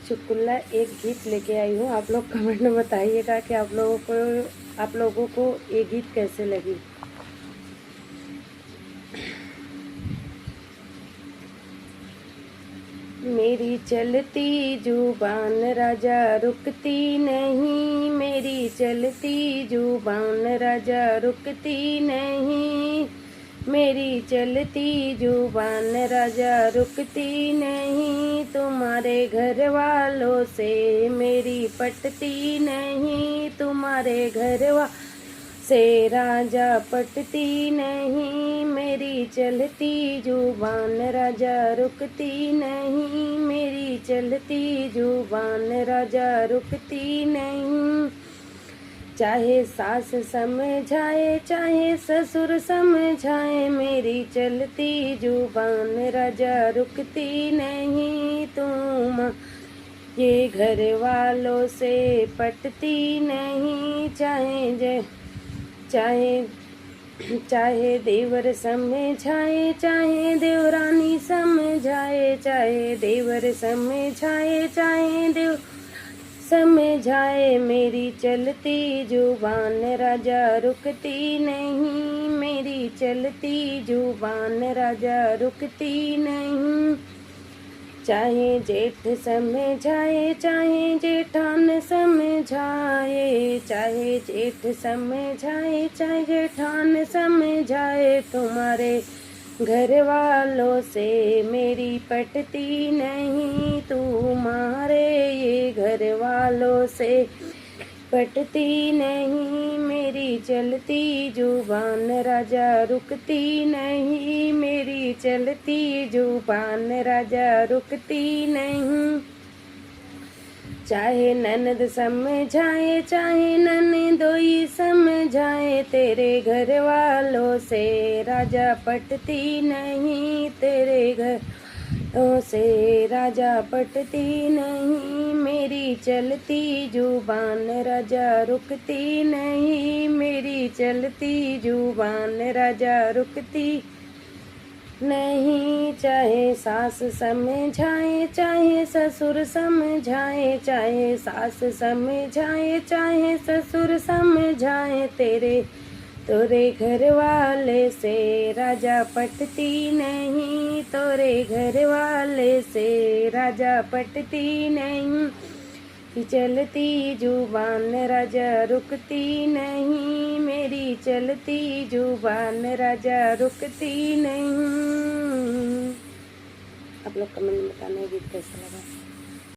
चुटकुला एक गीत लेके आई हूँ। आप लोग कमेंट में बताइएगा कि आप लोगों को ये गीत कैसे लगी। मेरी चलती जुबान राजा रुकती नहीं, मेरी चलती जुबान राजा रुकती नहीं, मेरी चलती जुबान राजा रुकती नहीं, तुम्हारे घर वालों से मेरी पटती नहीं, तुम्हारे घर वालों से राजा पटती नहीं, मेरी चलती जुबान राजा रुकती नहीं, मेरी चलती जुबान राजा रुकती नहीं। चाहे सास समझाए चाहे ससुर समझाए, मेरी चलती जुबान राजा रुकती नहीं, तुम ये घर वालों से पटती नहीं। चाहे देवर समझाए चाहे देवरानी समझाए, चाहे देवर समझाए चाहे देव समझाए, मेरी चलती जुबान राजा रुकती नहीं, मेरी चलती जुबान राजा रुकती नहीं। चाहे जेठ समझाए चाहे जेठान समझाए, चाहे जेठ समझाए चाहे जेठान समझाए, तुम्हारे घर वालों से मेरी पटती नहीं, तुम्हारे ये घर वालों से पटती नहीं, मेरी चलती जुबान राजा रुकती नहीं, मेरी चलती जुबान राजा रुकती नहीं। चाहे ननद समझाए चाहे ननदोई समझाए, तेरे घर वालों से राजा पटती नहीं, तेरे घर से राजा पटती नहीं, मेरी चलती जुबान राजा रुकती नहीं, मेरी चलती जुबान राजा रुकती नहीं। चाहे सास समझाए चाहे ससुर समझाए, चाहे सास समझाए चाहे ससुर समझाए, तोरे घर वाले से राजा पटती नहीं, तोरे घर वाले से राजा पटती नहीं, चलती जुबान राजा रुकती नहीं, मेरी चलती जुबान राजा रुकती नहीं। आप लोग कमेंट में बताना गीत कैसा लगा।